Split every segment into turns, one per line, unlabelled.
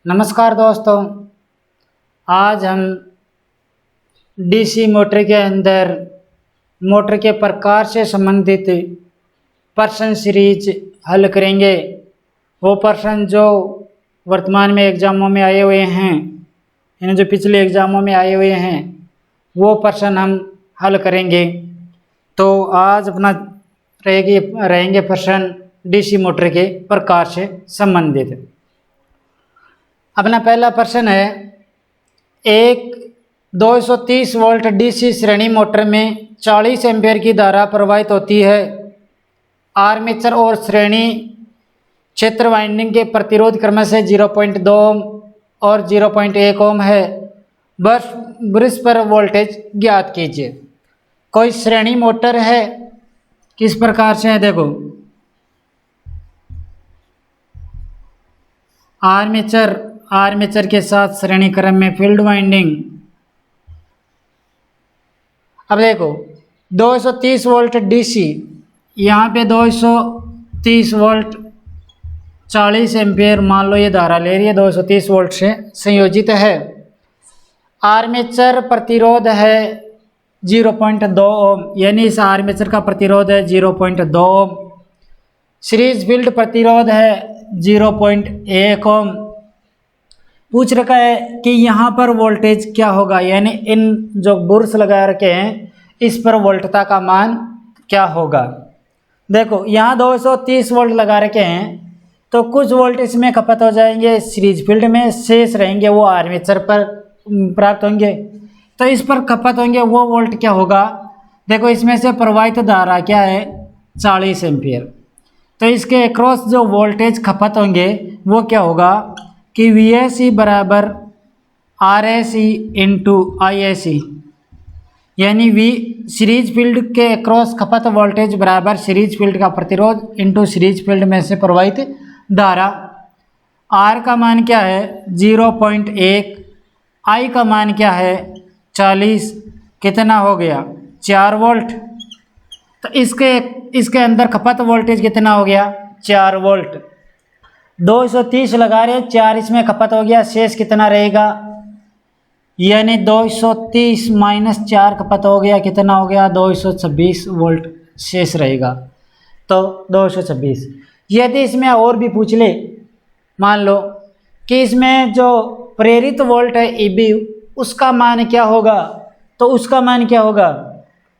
नमस्कार दोस्तों, आज हम डीसी मोटर के अंदर मोटर के प्रकार से संबंधित प्रश्न सीरीज हल करेंगे। वो प्रश्न जो वर्तमान में एग्ज़ामों में आए हुए हैं, यानी जो पिछले एग्ज़ामों में आए हुए हैं, वो प्रश्न हम हल करेंगे। तो आज अपना रहेंगे प्रश्न डीसी मोटर के प्रकार से संबंधित। अपना पहला प्रश्न है, एक 230 वोल्ट डीसी श्रेणी मोटर में 40 एम्पीयर की धारा प्रवाहित होती है। आर्मेचर और श्रेणी क्षेत्र वाइंडिंग के प्रतिरोध क्रमशः 0.2 ओम और 0.1 ओम है। ब्रश पर वोल्टेज ज्ञात कीजिए। कोई श्रेणी मोटर है, किस प्रकार से है, देखो आर्मेचर के साथ श्रेणी क्रम में फील्ड वाइंडिंग। अब देखो 230 वोल्ट डीसी, यहाँ पे 230 वोल्ट 40 एम्पीयर मान लो ये धारा ले रही है, 230 वोल्ट से संयोजित है। आर्मेचर प्रतिरोध है 0.2 ओम, यानी इस आर्मेचर का प्रतिरोध है 0.2 ओम। सीरीज फील्ड प्रतिरोध है 0.1 ओम। पूछ रखा है कि यहाँ पर वोल्टेज क्या होगा, यानी इन जो बुर्स लगा रखे हैं इस पर वोल्टता का मान क्या होगा। देखो यहाँ 230 वोल्ट लगा रखे हैं, तो कुछ वोल्ट इसमें खपत हो जाएंगे सीरीज फील्ड में, शेष रहेंगे वो आर्मेचर पर प्राप्त होंगे। तो इस पर खपत होंगे वो वोल्ट क्या होगा। देखो इसमें से प्रवाहित धारा क्या है, 40 एम्पीयर। तो इसके अक्रॉस जो वोल्टेज खपत होंगे वो क्या होगा कि VSE बराबर RSE इंटू ISE, यानी सीरीज फील्ड के अक्रॉस खपत वोल्टेज बराबर सीरीज फील्ड का प्रतिरोध इंटू सीरीज फील्ड में से प्रवाहित धारा। R का मान क्या है 0.1, I का मान क्या है 40, कितना हो गया 4 वोल्ट। तो इसके अंदर खपत वोल्टेज कितना हो गया 4 वोल्ट। 230 लगा रहे, 4 इसमें खपत हो गया, शेष कितना रहेगा, यानी 230 माइनस 4 खपत हो गया, कितना हो गया 226 वोल्ट शेष रहेगा। तो 226। यदि इसमें और भी पूछ ले, मान लो कि इसमें जो प्रेरित वोल्ट है EB, उसका मान क्या होगा, तो उसका मान क्या होगा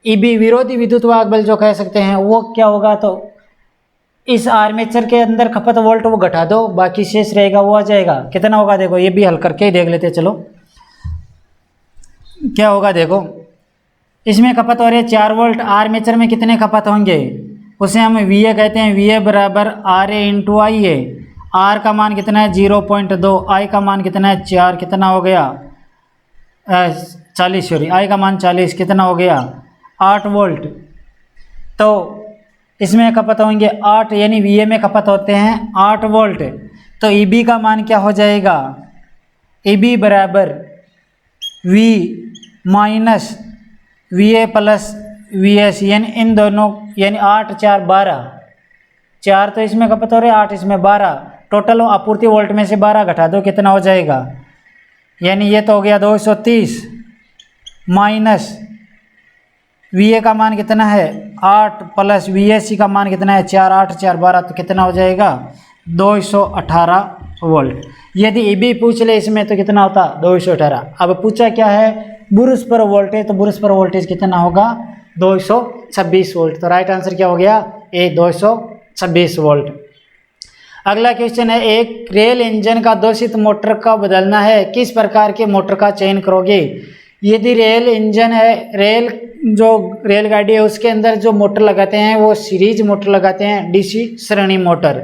EB विरोधी विद्युत वाहक बल जो कह सकते हैं वो क्या होगा। तो इस आर्मेचर के अंदर खपत वोल्ट वो घटा दो, बाकी शेष रहेगा वो आ जाएगा, कितना होगा देखो ये भी हल करके ही देख लेते। चलो क्या होगा, देखो इसमें खपत हो रही है 4 वोल्ट, आर्मेचर में कितने खपत होंगे उसे हम VA कहते हैं। VA बराबर RA इंटू I है। R का मान कितना है 0.2, I का मान कितना है 4, कितना हो गया 40, सॉरी I का मान 40, कितना हो गया 8 वोल्ट। तो इसमें खपत होंगे 8, यानी VA में खपत होते हैं 8 वोल्ट। तो EB का मान क्या हो जाएगा, EB बराबर V minus VA plus VS, यानी इन दोनों, यानी 8 4 12, 4 तो इसमें खपत हो रहे 8 इसमें 12, टोटल आपूर्ति वोल्ट में से 12 घटा दो, कितना हो जाएगा, यानी ये तो हो गया 230 माइनस VA का मान कितना है 8 प्लस VSC का मान कितना है 4, 8 4 12, तो कितना हो जाएगा 218 वोल्ट। यदि EB पूछ ले इसमें तो कितना होता 218। अब पूछा क्या है बुरुश पर वोल्टेज, तो बुरुश पर वोल्टेज कितना होगा 226 वोल्ट। तो राइट आंसर क्या हो गया 226 वोल्ट। अगला क्वेश्चन है, एक रेल इंजन का दूषित मोटर का बदलना है, किस प्रकार के मोटर का चयन करोगे। यदि रेल इंजन है, रेलगाड़ी है, उसके अंदर जो मोटर लगाते हैं वो सीरीज मोटर लगाते हैं, डीसी श्रेणी मोटर।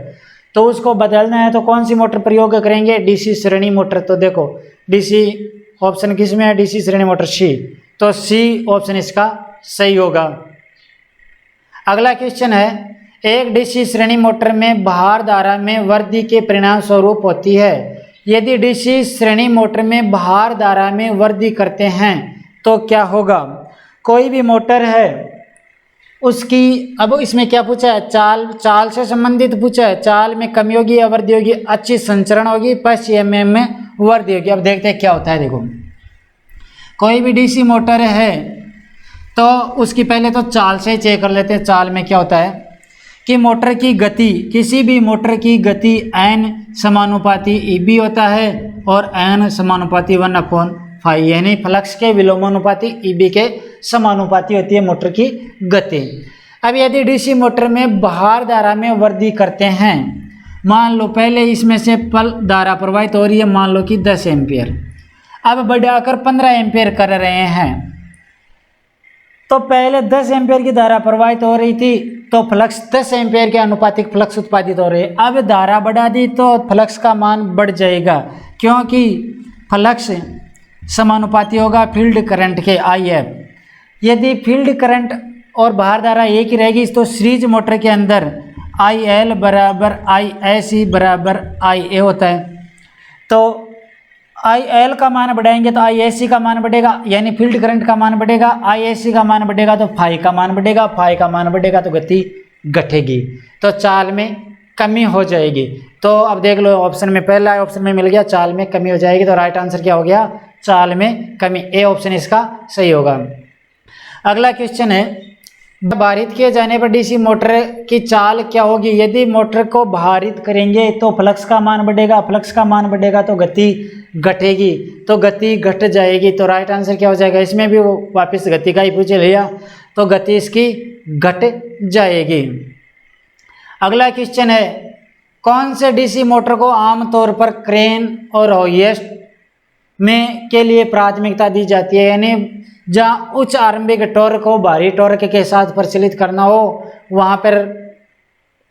तो उसको बदलना है तो कौन सी मोटर प्रयोग करेंगे, डीसी श्रेणी मोटर। तो देखो डीसी ऑप्शन किस में है, डीसी श्रेणी मोटर C, तो C ऑप्शन इसका सही होगा। अगला क्वेश्चन है, एक डीसी श्रेणी मोटर में भार धारा में वृद्धि के परिणाम स्वरूप होती है। यदि डीसी श्रेणी मोटर में भार धारा में वृद्धि करते हैं तो क्या होगा। कोई भी मोटर है उसकी, अब इसमें क्या पूछा है, चाल से संबंधित पूछा है। चाल में कमी होगी या वृद्धि होगी, अच्छी संचरण होगी, पश्च एमएम में वृद्धि होगी। अब देखते हैं क्या होता है। देखो कोई भी डीसी मोटर है तो उसकी पहले तो चाल से चेक कर लेते हैं। चाल में क्या होता है कि मोटर की गति, किसी भी मोटर की गति n समानुपाती ईबी होता है और n समानुपाती 1/5, यानी फ्लक्स के विलोमानुपाती ईबी के समानुपाती होती है मोटर की गति। अब यदि डीसी मोटर में बाहर धारा में वृद्धि करते हैं, मान लो पहले इसमें से धारा प्रवाहित हो रही है, मान लो कि 10 एम्पियर, अब बढ़ाकर 15 एम्पियर कर रहे हैं। तो पहले 10 एम्पियर की धारा प्रवाहित हो रही थी तो फ्लक्स 10 एम्पियर के अनुपातिक फ्लक्स उत्पादित हो रही है। अब धारा बढ़ा दी तो फ्लक्स का मान बढ़ जाएगा, क्योंकि फ्लक्स समानुपाती होगा फील्ड करंट के IF। यदि फील्ड करंट और बाहर धारा एक ही रहेगी तो सीरीज मोटर के अंदर IL बराबर ISC बराबर IA होता है। तो IL का मान बढ़ाएंगे तो ISC का मान बढ़ेगा, यानी फील्ड करंट का मान बढ़ेगा। ISC का मान बढ़ेगा तो फाई का मान बढ़ेगा, फाई का मान बढ़ेगा तो गति घटेगी, तो चाल में कमी हो जाएगी। तो अब देख लो ऑप्शन में, पहला ऑप्शन में मिल गया चाल में कमी हो जाएगी, तो राइट आंसर क्या हो गया, चाल में कमी। ए ऑप्शन इसका सही होगा। अगला क्वेश्चन है, भारित किए जाने पर डीसी मोटर की चाल क्या होगी। यदि मोटर को भारित करेंगे तो फ्लक्स का मान बढ़ेगा, फ्लक्स का मान बढ़ेगा तो गति घटेगी, तो गति घट जाएगी। तो राइट आंसर क्या हो जाएगा, इसमें भी वो वापस गति का ही पूछ लिया, तो गति इसकी घट जाएगी। अगला क्वेश्चन है, कौन से डीसी मोटर को आमतौर पर क्रेन और होइस्ट में के लिए प्राथमिकता दी जाती है, यानी जहाँ उच्च आरंभिक टॉर्क हो, भारी टॉर्क के साथ प्रचलित करना हो वहाँ पर,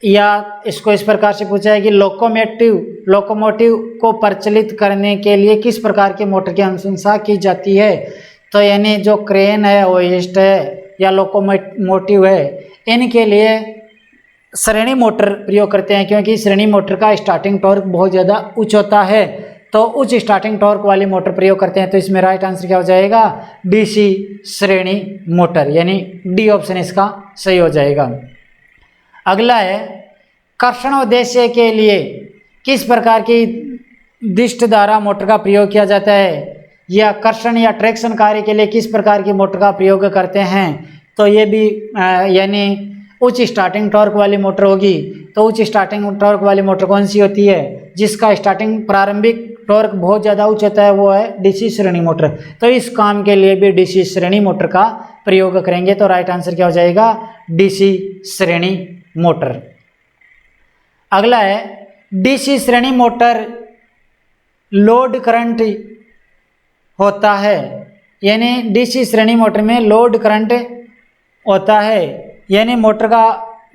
या इसको इस प्रकार से पूछा है कि लोकोमोटिव को प्रचलित करने के लिए किस प्रकार की मोटर की अनुशंसा की जाती है। तो यानी जो क्रेन है, होइस्ट है या लोकोमोटिव है, इनके लिए श्रेणी मोटर प्रयोग करते हैं, क्योंकि श्रेणी मोटर का स्टार्टिंग टॉर्क बहुत ज़्यादा उच्च होता है, तो उच्च स्टार्टिंग टॉर्क वाली मोटर प्रयोग करते हैं। तो इसमें राइट आंसर क्या हो जाएगा, डीसी श्रेणी मोटर, यानी डी ऑप्शन इसका सही हो जाएगा। अगला है, कर्षण उद्देश्य के लिए किस प्रकार की दिष्ट धारा मोटर का प्रयोग किया जाता है, या कर्षण या ट्रैक्शन कार्य के लिए किस प्रकार की मोटर का प्रयोग करते हैं। तो ये भी यानी उच्च स्टार्टिंग टॉर्क वाली मोटर होगी। तो उच्च स्टार्टिंग टॉर्क वाली मोटर कौन सी होती है, जिसका स्टार्टिंग प्रारंभिक टॉर्क बहुत ज़्यादा उच्च होता है, वो है डीसी श्रेणी मोटर। तो इस काम के लिए भी डीसी श्रेणी मोटर का प्रयोग करेंगे। तो राइट आंसर क्या हो जाएगा, डीसी श्रेणी मोटर। अगला है, डीसी श्रेणी मोटर लोड करंट होता है, यानी डीसी श्रेणी मोटर में लोड करंट होता है, यानी मोटर का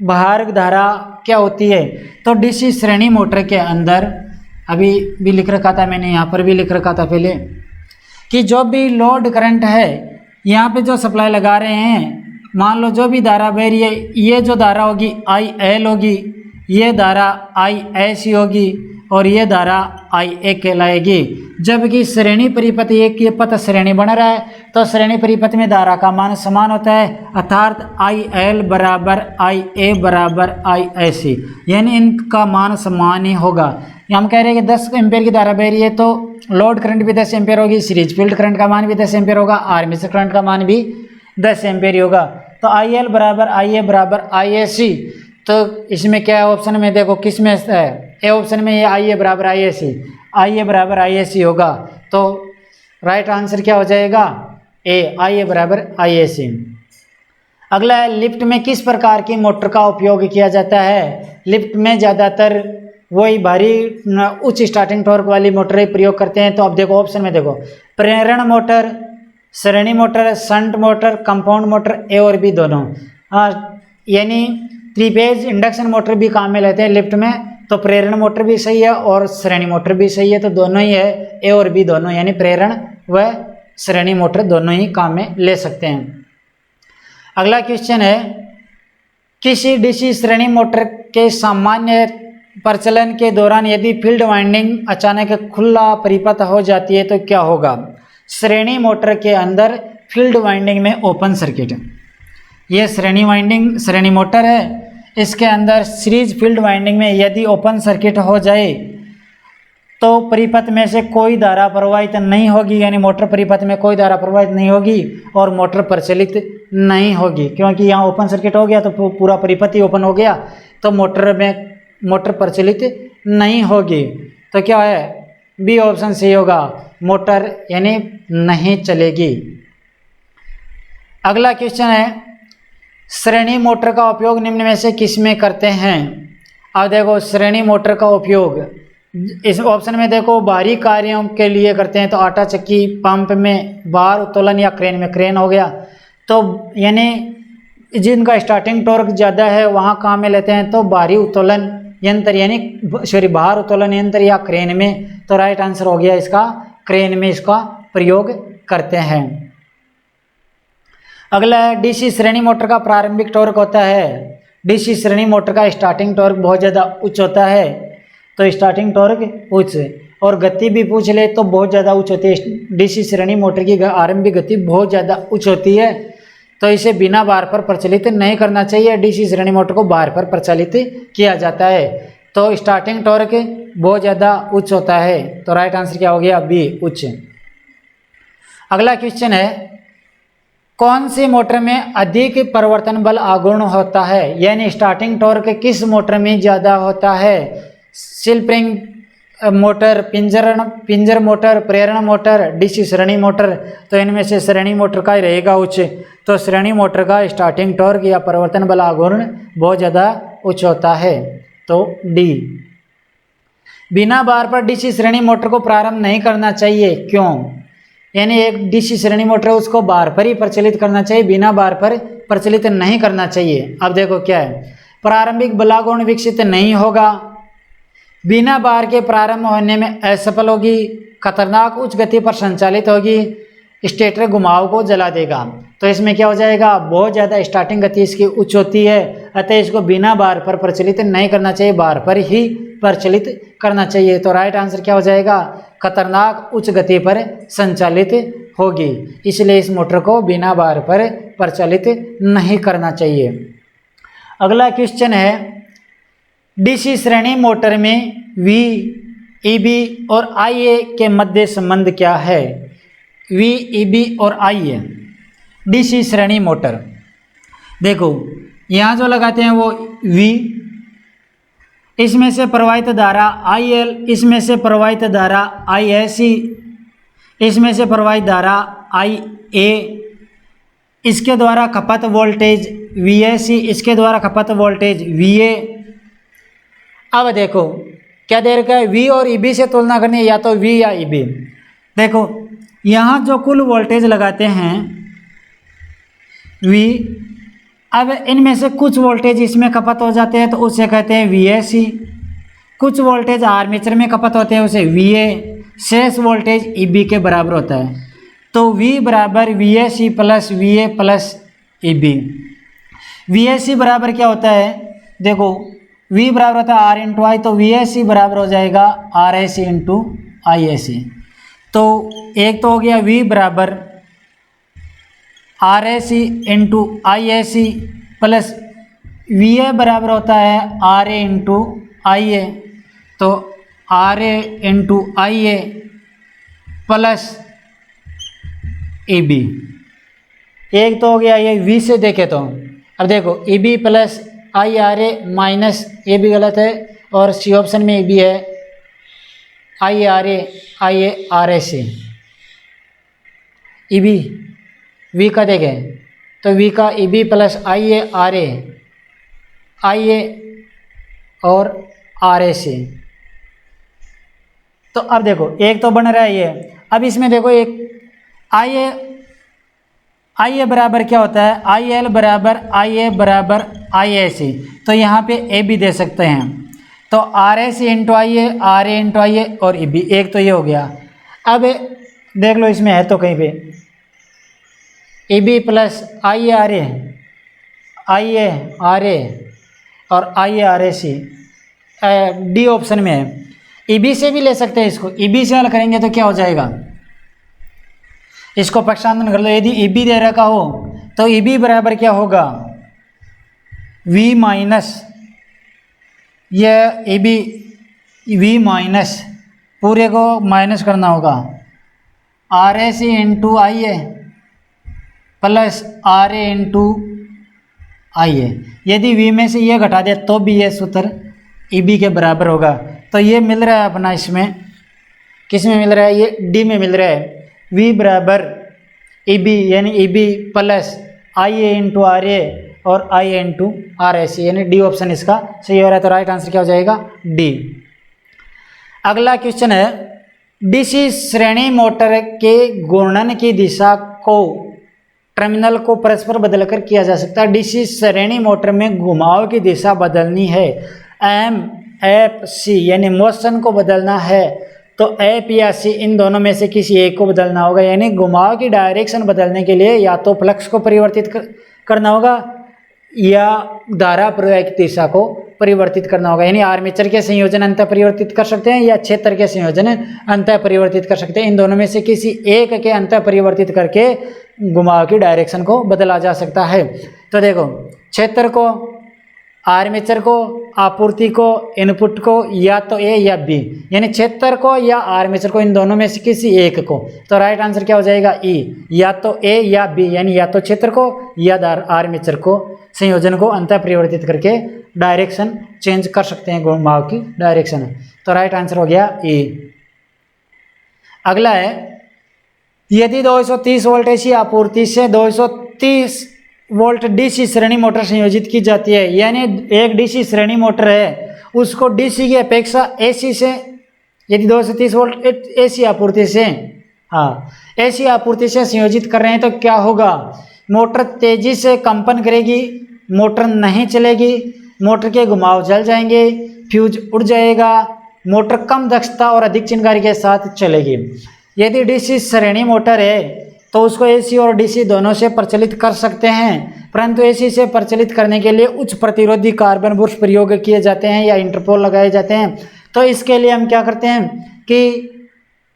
बाहर धारा क्या होती है। तो डीसी श्रेणी मोटर के अंदर अभी भी लिख रखा था मैंने, यहाँ पर भी लिख रखा था पहले, कि जो भी लोड करंट है, यहाँ पे जो सप्लाई लगा रहे हैं, मान लो जो भी धारा बह रही है, ये जो धारा होगी IL होगी, ये धारा ISC होगी और ये धारा IA कहलाएगी। जबकि श्रेणी परिपथ एक ये पथ श्रेणी बन रहा है, तो श्रेणी परिपथ में धारा का मान समान होता है, अर्थात IL बराबर IA बराबर ISC, यानी इनका मान समान ही होगा। हम कह रहे हैं कि 10 एम्पियर की धारा बह रही है, तो लोड करंट भी 10 एम्पियर होगी, सीरीज फील्ड करंट का मान भी 10 एम्पियर होगा, आर्मेचर करंट का मान भी 10 एम्पियर ही होगा। तो IL बराबर IA बराबर ISC, तो इसमें क्या है ऑप्शन में, देखो किस में है, ए ऑप्शन में ये IA बराबर ISC, IA बराबर ISC होगा। तो राइट आंसर क्या हो जाएगा, ए, IA बराबर ISC। अगला है, लिफ्ट में किस प्रकार की मोटर का उपयोग किया जाता है। लिफ्ट में ज़्यादातर वही भारी उच्च स्टार्टिंग टॉर्क वाली मोटर प्रयोग करते हैं। तो अब देखो ऑप्शन में देखो, प्रेरण मोटर, श्रेणी motor, shunt motor, compound motor, A और बी दोनों। यानी 3 फेज इंडक्शन मोटर भी काम में लेते हैं लिफ्ट में, तो प्रेरण मोटर भी सही है और श्रेणी मोटर भी सही है, तो दोनों ही है, ए और बी दोनों, यानी प्रेरण व श्रेणी मोटर दोनों ही काम में ले सकते हैं। अगला क्वेश्चन है, किसी डीसी श्रेणी मोटर के सामान्य प्रचलन के दौरान यदि फील्ड वाइंडिंग अचानक खुला परिपथ हो जाती है तो क्या होगा। श्रेणी मोटर के अंदर फील्ड वाइंडिंग में ओपन सर्किट, ये श्रेणी वाइंडिंग श्रेणी मोटर है। इसके अंदर सीरीज फील्ड वाइंडिंग में यदि ओपन सर्किट हो जाए तो परिपथ में से कोई धारा प्रवाहित नहीं होगी, यानी मोटर परिपथ में कोई धारा प्रवाहित नहीं होगी और मोटर प्रचलित नहीं होगी, क्योंकि यहाँ ओपन सर्किट हो गया तो पूरा परिपथ ही ओपन हो गया, तो मोटर प्रचलित नहीं होगी। तो क्या है, बी ऑप्शन सही होगा, मोटर यानी नहीं चलेगी। अगला क्वेश्चन है, श्रेणी मोटर का उपयोग निम्न में से किस में करते हैं। अब देखो श्रेणी मोटर का उपयोग इस ऑप्शन में देखो बाहरी कार्यों के लिए करते हैं, तो आटा चक्की, पंप में भार उत्तोलन या क्रेन में, क्रेन हो गया, तो यानी जिनका स्टार्टिंग टॉर्क ज़्यादा है वहाँ काम में लेते हैं, तो भारी उत्तोलन यंत्र यानी भार उत्तोलन यंत्र या क्रेन में। तो राइट आंसर हो गया इसका, क्रेन में इसका प्रयोग करते हैं। अगला है, डीसी श्रेणी मोटर का प्रारंभिक टॉर्क होता है। डीसी श्रेणी मोटर का स्टार्टिंग टॉर्क बहुत ज़्यादा उच्च होता है, तो स्टार्टिंग टॉर्क उच्च, और गति भी पूछ ले तो बहुत ज़्यादा उच्च होती है। डीसी श्रेणी मोटर की आरंभिक गति बहुत ज़्यादा उच्च होती है, तो इसे बिना बार पर प्रचलित नहीं करना चाहिए। डीसी श्रेणी मोटर को बार पर प्रचलित किया जाता है, तो स्टार्टिंग टॉर्क बहुत ज़्यादा उच्च होता है, तो राइट आंसर क्या हो गया, बी उच्च। अगला क्वेश्चन है, कौन सी मोटर में अधिक परिवर्तन बल आघूर्ण होता है, यानी स्टार्टिंग टॉर्क किस मोटर में ज़्यादा होता है। स्प्रिंग मोटर, पिंजर मोटर, प्रेरण मोटर, डीसी श्रेणी मोटर, तो इनमें से श्रेणी मोटर का ही रहेगा उच्च। तो श्रेणी मोटर का स्टार्टिंग टॉर्क या परिवर्तन बल आघूर्ण बहुत ज़्यादा उच्च होता है, तो डी। बिना बार पर डीसी श्रेणी मोटर को प्रारंभ नहीं करना चाहिए, क्यों, यानी एक डीसी श्रेणी मोटर उसको बार पर ही प्रचलित करना चाहिए, बिना बार पर प्रचलित नहीं करना चाहिए। अब देखो क्या है, प्रारंभिक बलागुण विकसित नहीं होगा, बिना बार के प्रारंभ होने में असफल होगी, खतरनाक उच्च गति पर संचालित होगी, स्टेटर घुमाव को जला देगा। तो इसमें क्या हो जाएगा, बहुत ज़्यादा स्टार्टिंग गति इसकी उच्च होती है, अतः इसको बिना बार पर प्रचलित नहीं करना चाहिए, बार पर ही प्रचलित करना चाहिए। तो राइट आंसर क्या हो जाएगा, खतरनाक उच्च गति पर संचालित होगी, इसलिए इस मोटर को बिना बार पर प्रचलित नहीं करना चाहिए। अगला क्वेश्चन है, डीसी श्रेणी मोटर में वी, ईबी और आईए के मध्य संबंध क्या है। वी, ईबी और आईए, डीसी श्रेणी मोटर, देखो यहाँ जो लगाते हैं वो वी, इसमें से प्रवाहित धारा आईएल, इसमें से प्रवाहित धारा आईएसी, इसमें से प्रवाहित धारा आईए, इसके द्वारा खपत वोल्टेज वीएसी, इसके द्वारा खपत वोल्टेज वीए। अब देखो क्या दे रखा है, वी और ईबी से तुलना करनी है, या तो वी या ईबी। देखो यहाँ जो कुल वोल्टेज लगाते हैं वी, अब इनमें से कुछ वोल्टेज इसमें खपत हो जाते हैं तो उसे कहते हैं वीएसी, कुछ वोल्टेज आर्मेचर में खपत होते हैं उसे वीए, शेष वोल्टेज ईबी के बराबर होता है। तो वी बराबर VAC plus वीए plus EB. VAC बराबर क्या होता है, देखो वी बराबर होता है आर इंटू आई, तो वीएसी बराबर हो जाएगा are A C into I A सी। तो एक तो हो गया वी बराबर R A C into I A C plus V A बराबर होता है R A into I A, तो R A into I A plus A B. एक तो हो गया ये वी से देखे तो, अब देखो A B plus I R A minus, ये भी गलत है, और सी ऑप्शन में ए बी है I A R A C. E B V का देखें तो वी का ई बी प्लस आई ए और आर ए सी। तो अब देखो एक तो बन रहा है ये, अब इसमें देखो एक आई ए बराबर क्या होता है, आई एल बराबर आई ए बराबर आई ए सी, तो यहाँ पे ए भी दे सकते हैं, तो R A C into I A, R A into I A और ई बी, एक तो ये हो गया। अब देख लो इसमें है तो कहीं पे E B plus I A R A और I A R A C, D option में है। ई बी से भी ले सकते हैं इसको, ई बी से हल करेंगे तो क्या हो जाएगा, इसको पक्षांतरण कर लो। यदि ई बी दे रखा हो तो ई बी बराबर क्या होगा, वी माइनस, यह ई बी वी माइनस, पूरे को माइनस करना होगा, R A C into I A plus R A into I A. यदि वी में से ये घटा दे तो भी ये सूत्र ई बी के बराबर होगा। तो ये मिल रहा है अपना, इसमें किस में मिल रहा है, ये डी में मिल रहा है, वी बराबर ई बी यानी E B plus I A into R A और I A into R A सी, यानी डी ऑप्शन इसका सही हो रहा है। तो राइट आंसर क्या हो जाएगा, डी। अगला क्वेश्चन है, डीसी श्रेणी मोटर के घूर्णन की दिशा को टर्मिनल को परस्पर बदलकर किया जा सकता है। डीसी श्रेणी मोटर में घुमाव की दिशा बदलनी है, एम एफ सी यानी मोशन को बदलना है, तो एफ या सी इन दोनों में से किसी एक को बदलना होगा। यानी घुमाव की डायरेक्शन बदलने के लिए या तो फ्लक्स को परिवर्तित करना होगा या धारा प्रवाह की दिशा को परिवर्तित करना होगा। यानी आर्मेचर के संयोजन अंतः परिवर्तित कर सकते हैं या क्षेत्र के संयोजन अंतः परिवर्तित कर सकते हैं। इन दोनों में से किसी एक के अंतः परिवर्तित करके घुमाव की डायरेक्शन को बदला जा सकता है। तो देखो, क्षेत्र को, आर्मेचर को, आपूर्ति को, इनपुट को, या तो ए या बी, यानी क्षेत्र को या आर्मेचर को, इन दोनों में से किसी एक को। तो राइट आंसर क्या हो जाएगा, ई, या तो ए या बी, यानी या तो क्षेत्र को या आर्मेचर को संयोजन को अंतः परिवर्तित करके डायरेक्शन चेंज कर सकते हैं, घुमाव की डायरेक्शन। तो राइट आंसर हो गया ई। अगला है, यदि 230 वोल्ट एसी आपूर्ति से 230 वोल्ट डीसी श्रेणी मोटर संयोजित की जाती है, यानी एक डीसी श्रेणी मोटर है उसको डीसी की अपेक्षा एसी से, यदि 230 वोल्ट एसी आपूर्ति से, हाँ एसी आपूर्ति से संयोजित कर रहे हैं, तो क्या होगा, मोटर तेजी से कंपन करेगी, मोटर नहीं चलेगी, मोटर के घुमाव जल जाएंगे, फ्यूज उड़ जाएगा, मोटर कम दक्षता और अधिक चिनगारी के साथ चलेगी। यदि डीसी श्रेणी मोटर है तो उसको एसी और डीसी दोनों से प्रचलित कर सकते हैं, परंतु एसी से प्रचलित करने के लिए उच्च प्रतिरोधी कार्बन बुर्श प्रयोग किए जाते हैं या इंटरपोल लगाए जाते हैं। तो इसके लिए हम क्या करते हैं कि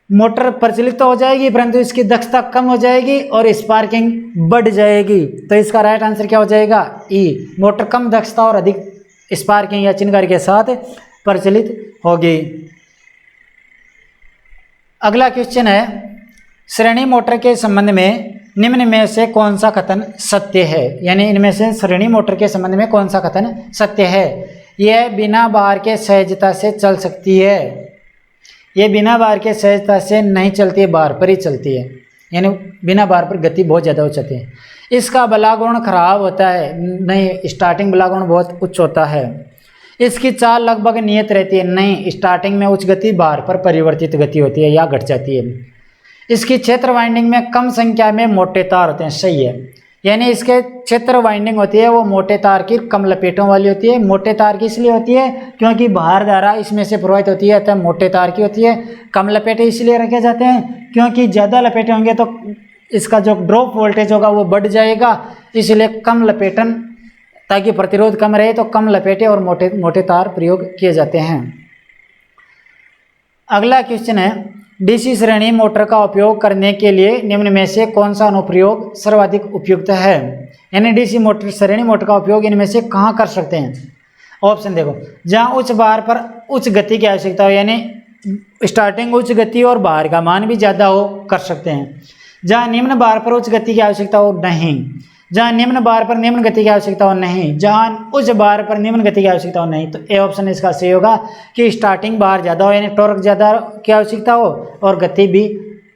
मोटर प्रचलित तो हो जाएगी परंतु इसकी दक्षता कम हो जाएगी और स्पार्किंग बढ़ जाएगी। तो इसका राइट आंसर क्या हो जाएगा, ई, मोटर कम दक्षता और अधिक स्पार्किंग या चिनगारी के साथ प्रचलित होगी। अगला क्वेश्चन है, श्रेणी मोटर के संबंध में निम्न में से कौन सा कथन सत्य है, यानी इनमें से श्रेणी मोटर के संबंध में कौन सा कथन सत्य है। यह बिना भार के सहजता से चल सकती है, ये बिना भार के सहजता से नहीं चलती है, भार पर ही चलती है, यानी बिना भार पर गति बहुत ज़्यादा हो जाती है। इसका बलागुण खराब होता है, नहीं स्टार्टिंग बलागुण बहुत उच्च होता है। इसकी चाल लगभग नियत रहती है, नहीं स्टार्टिंग में उच्च गति, भार पर परिवर्तित गति होती है या घट जाती है। इसकी क्षेत्र वाइंडिंग में कम संख्या में मोटे तार होते हैं, सही है, यानी इसके क्षेत्र वाइंडिंग होती है वो मोटे तार की कम लपेटों वाली होती है। मोटे तार की इसलिए होती है क्योंकि भार धारा इसमें से प्रवाहित होती है, अतः मोटे तार की होती है। कम लपेटे इसलिए रखे जाते हैं क्योंकि ज़्यादा लपेटे होंगे तो इसका जो ड्रॉप वोल्टेज होगा वो बढ़ जाएगा, इसलिए कम लपेटन, ताकि प्रतिरोध कम रहे तो कम लपेटे और मोटे मोटे तार प्रयोग किए जाते हैं। अगला क्वेश्चन है, डीसी श्रेणी मोटर का उपयोग करने के लिए निम्न में से कौन सा अनुप्रयोग सर्वाधिक उपयुक्त है, यानी डीसी मोटर श्रेणी मोटर का उपयोग इनमें से कहाँ कर सकते हैं। ऑप्शन देखो, जहाँ उच्च भार पर उच्च गति की आवश्यकता हो, यानी स्टार्टिंग उच्च गति और भार का मान भी ज़्यादा हो, कर सकते हैं। जहाँ निम्न भार पर उच्च गति की आवश्यकता हो, नहीं। जहाँ निम्न भार पर निम्न गति की आवश्यकता हो, नहीं। जहाँ उच्च भार पर निम्न गति की आवश्यकता हो, नहीं। तो ए ऑप्शन इसका सही होगा कि स्टार्टिंग भार ज़्यादा हो, यानी टॉर्क ज़्यादा की आवश्यकता हो और गति भी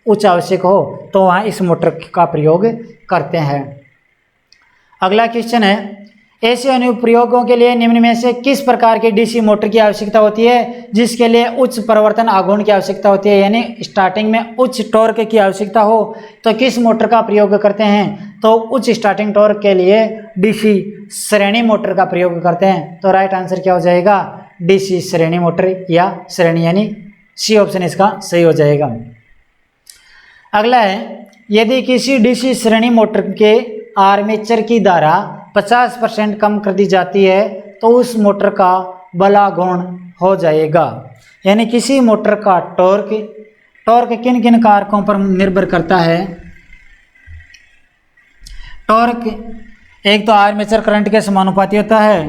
उच्च आवश्यक हो, तो वहाँ इस मोटर का प्रयोग करते हैं। अगला क्वेश्चन है, ऐसे अनुप्रयोगों के लिए निम्न में से किस प्रकार के डीसी मोटर की आवश्यकता होती है जिसके लिए उच्च परिवर्तन आघूर्ण की आवश्यकता होती है, यानी स्टार्टिंग में उच्च टॉर्क की आवश्यकता हो तो किस मोटर का प्रयोग करते हैं। तो उच्च स्टार्टिंग टॉर्क के लिए डीसी श्रेणी मोटर का प्रयोग करते हैं। तो राइट आंसर क्या हो जाएगा, डीसी श्रेणी मोटर या श्रेणी, यानी सी ऑप्शन इसका सही हो जाएगा। अगला है, यदि किसी डीसी श्रेणी मोटर के आर्मेचर की धारा 50% कम कर दी जाती है तो उस मोटर का बलागुण हो जाएगा, यानी किसी मोटर का टॉर्क किन किन कारकों पर निर्भर करता है। टॉर्क एक तो आर्मेचर करंट के समानुपाती होता है,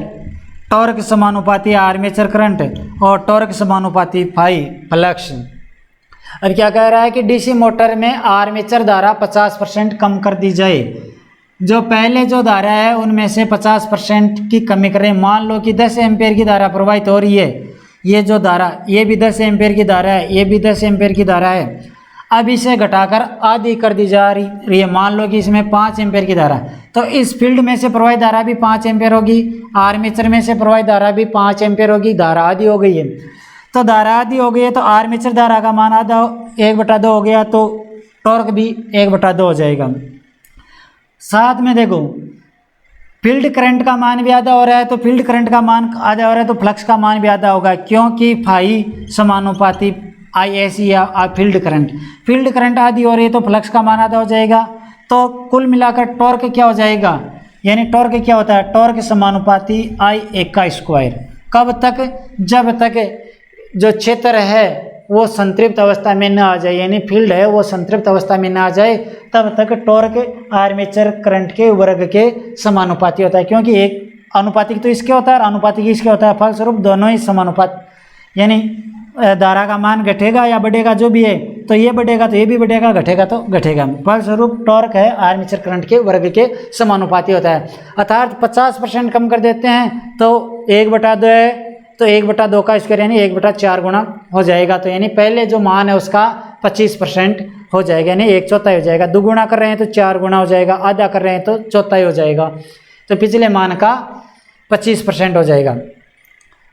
टॉर्क समानुपाती आर्मेचर करंट और टॉर्क समानुपाती फाई फ्लक्स। अब क्या कह रहा है कि डीसी मोटर में आर्मेचर धारा 50% कम कर दी जाए। जो पहले जो धारा है उनमें से 50% की कमी करें। मान लो कि 10 एम्पेयर की धारा प्रवाहित हो रही है, ये जो धारा ये भी 10 एम्पेयर की धारा है, ये भी 10 एम्पेयर की धारा है। अब इसे घटाकर आधी कर दी जा रही है। मान लो कि इसमें 5 एम्पेयर की धारा, तो इस फील्ड में से प्रवाहित धारा भी 5 एम्पेयर होगी, आर्मेचर में से प्रवाहित धारा भी 5 एम्पेयर होगी। धारा आधी हो गई है, तो धारा आधी हो गई है तो आर्मेचर धारा का मान आधा 1/2 हो गया, तो टॉर्क भी 1/2 हो जाएगा। साथ में देखो फील्ड करंट का मान भी आधा हो रहा है, तो फील्ड करंट का मान आधा हो रहा है तो फ्लक्स का मान भी आधा होगा, क्योंकि फाई समानुपाती ISC या फील्ड करंट आधी हो रही है तो फ्लक्स का मान आधा हो जाएगा। तो कुल मिलाकर टॉर्क क्या हो जाएगा, यानी टॉर्क क्या होता है, टॉर्क समानुपाती I1 का स्क्वायर। कब तक, जब तक जो क्षेत्र है वो संतृप्त अवस्था में न आ जाए, यानी फील्ड है वो संतृप्त अवस्था में न आ जाए, तब तक टॉर्क आर्मेचर करंट के वर्ग के समानुपाती होता है। क्योंकि एक अनुपातिक तो इसके होता है और अनुपातिक इसके होता है, फलस्वरूप दोनों ही समानुपात, यानी धारा का मान घटेगा या बढ़ेगा जो भी है, तो ये बढ़ेगा तो ये भी बढ़ेगा, घटेगा तो घटेगा। फलस्वरूप टॉर्क है आर्मेचर करंट के वर्ग के समानुपाती होता है। अर्थात 50% कम कर देते हैं तो 1/2 है, तो 1/2 का स्क्वायर यानी 1/4 गुना हो जाएगा। तो यानी पहले जो मान है उसका 25% हो जाएगा, यानी 1/4 हो जाएगा। दुगुना कर रहे हैं तो 4 गुना हो जाएगा, आधा कर रहे हैं तो 1/4 हो जाएगा, तो पिछले मान का 25% हो जाएगा।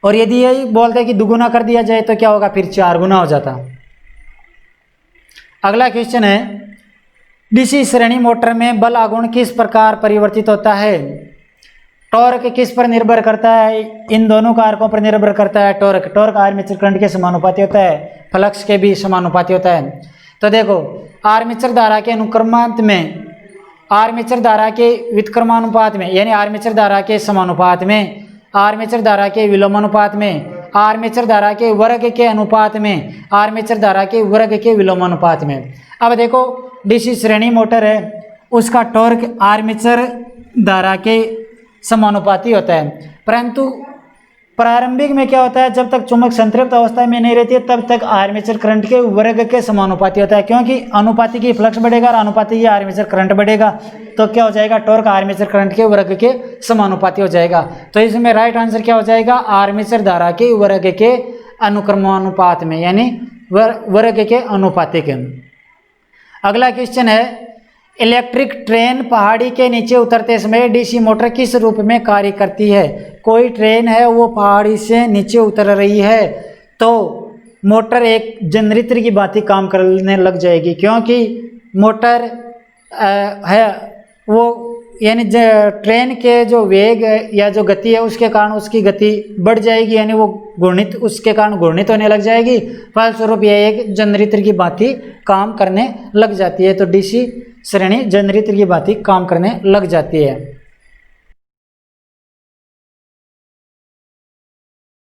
और यदि यही बोलते हैं कि दुगुना कर दिया जाए तो क्या होगा, फिर 4 गुना हो जाता। अगला क्वेश्चन है, डीसी श्रेणी मोटर में बल आघूर्ण किस प्रकार परिवर्तित होता है। टॉर्क किस पर निर्भर करता है, इन दोनों कारकों पर निर्भर करता है। टॉर्क आर्मेचर करंट के समानुपाती होता है, फ्लक्स के भी समानुपाती होता है। तो देखो आर्मेचर धारा के अनुक्रमांत में, आर्मेचर धारा के व्युत्क्रमानुपात में, यानी आर्मेचर धारा के समानुपात में, आर्मेचर धारा के विलोमानुपात में, आर्मेचर धारा के वर्ग के अनुपात में, आर्मेचर धारा के वर्ग के विलोमानुपात में। अब देखो डीसी श्रेणी मोटर है, उसका टॉर्क आर्मेचर धारा के समानुपाती होता है, परंतु प्रारंभिक में क्या होता है, जब तक चुंबक संतृप्त अवस्था में नहीं रहती है तब तक आर्मेचर करंट के वर्ग के समानुपाती होता है। क्योंकि अनुपाती की फ्लक्स बढ़ेगा और अनुपाती की आर्मेचर करंट बढ़ेगा, तो क्या हो जाएगा, टॉर्क आर्मेचर करंट के वर्ग के समानुपाती हो जाएगा। तो इसमें राइट आंसर क्या हो जाएगा, आर्मेचर धारा के वर्ग के अनुक्रमानुपात में, यानी वर्ग के अनुपातिक। अगला क्वेश्चन है, इलेक्ट्रिक ट्रेन पहाड़ी के नीचे उतरते समय डीसी मोटर किस रूप में कार्य करती है। कोई ट्रेन है वो पहाड़ी से नीचे उतर रही है, तो मोटर एक जनरेटर की भांति काम करने लग जाएगी, क्योंकि मोटर है वो, यानी ट्रेन के जो वेग या जो गति है उसके कारण उसकी गति बढ़ जाएगी, यानी वो घूर्णित, उसके कारण घूर्णित होने लग जाएगी। फलस्वरूप यह एक जनरेटर की भांति काम करने लग जाती है। तो डीसी श्रेणी जनरेटर की भांति काम करने लग जाती है।